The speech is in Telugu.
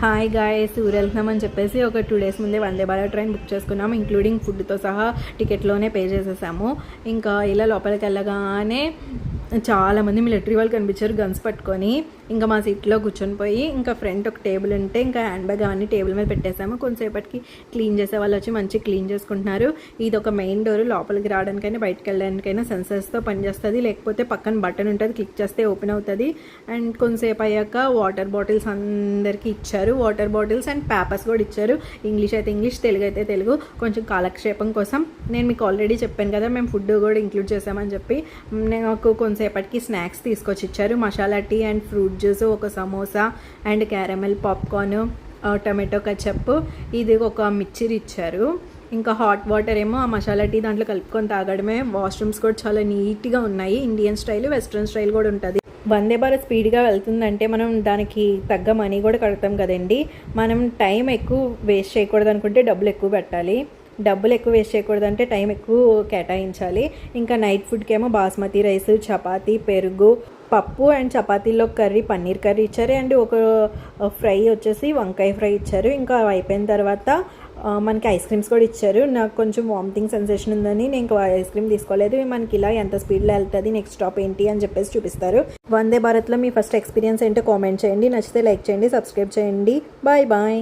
హాయ్ గాయ్స్, ఊరు వెళ్తున్నామని చెప్పేసి ఒక 2 days ముందే వందే భారత్ ట్రైన్ బుక్ చేసుకున్నాము. ఇంక్లూడింగ్ ఫుడ్తో సహా టికెట్లోనే పే చేసేసాము. ఇంకా ఇలా లోపలికి వెళ్ళగానే చాలామంది మిలిటరీ వాళ్ళు కనిపించారు గన్స్ పట్టుకొని. ఇంకా మా సీట్లో కూర్చొని పోయి ఇంకా ఫ్రంట్ ఒక టేబుల్ ఉంటే ఇంకా హ్యాండ్ బ్యాగ్ అవన్నీ టేబుల్ మీద పెట్టేసాము. కొంతసేపటికి క్లీన్ చేసే వాళ్ళు వచ్చి మంచిగా క్లీన్ చేసుకుంటున్నారు. ఇది ఒక మెయిన్ డోర్, లోపలికి రావడానికైనా బయటకు వెళ్ళడానికైనా సెన్సర్స్తో పనిచేస్తుంది. లేకపోతే పక్కన బటన్ ఉంటుంది, క్లిక్ చేస్తే ఓపెన్ అవుతుంది. అండ్ కొంతసేపు అయ్యాక వాటర్ బాటిల్స్ అందరికీ ఇచ్చారు. వాటర్ బాటిల్స్ అండ్ పేపర్స్ కూడా ఇచ్చారు. ఇంగ్లీష్ అయితే ఇంగ్లీష్, తెలుగు అయితే తెలుగు. కొంచెం కాలక్షేపం కోసం నేను మీకు ఆల్రెడీ చెప్పాను కదా, మేము ఫుడ్ కూడా ఇంక్లూడ్ చేసామని చెప్పి. నాకు కొంతసేపటికి స్నాక్స్ తీసుకొచ్చి ఇచ్చారు. Masala tea and fruit juice, ఒక samosa and caramel popcorn, tomato ketchup, ఇది ఒక మిక్చర్ ఇచ్చారు. ఇంకా హాట్ వాటర్ ఏమో ఆ మసాలా టీ దాంట్లో కలుపుకొని తాగడమే. వాష్రూమ్స్ కూడా చాలా నీట్గా ఉన్నాయి. ఇండియన్ స్టైల్, వెస్ట్రన్ స్టైల్ కూడా ఉంటుంది. వందే భారత్ స్పీడ్గా వెళ్తుందంటే మనం దానికి తగ్గ మనీ కూడా కడతాం కదండి. మనం టైం ఎక్కువ వేస్ట్ చేయకూడదు అనుకుంటే డబ్బులు ఎక్కువ పెట్టాలి. డబ్బులు ఎక్కువ వేస్ట్ చేయకూడదంటే టైం ఎక్కువ కేటాయించాలి. ఇంకా నైట్ ఫుడ్కి ఏమో బాస్మతి రైస్, చపాతీ, పెరుగు, పప్పు అండ్ చపాతీలో కర్రీ, పన్నీర్ కర్రీ ఇచ్చారు. అండ్ ఒక ఫ్రై వచ్చేసి వంకాయ ఫ్రై ఇచ్చారు. ఇంకా అయిపోయిన తర్వాత మనకి ఐస్ క్రీమ్స్ కూడా ఇచ్చారు. నాకు కొంచెం వామిటింగ్ సెన్సేషన్ ఉందని నేను ఐస్ క్రీమ్ తీసుకోలేదు. మనకి ఇలా ఎంత స్పీడ్లో వెళ్తుంది, నెక్స్ట్ స్టాప్ ఏంటి అని చెప్పేసి చూపిస్తారు. వందే భారత్లో మీ ఫస్ట్ ఎక్స్పీరియన్స్ ఏంటో కామెంట్ చేయండి. నచ్చితే లైక్ చేయండి, సబ్స్క్రైబ్ చేయండి. Bye bye.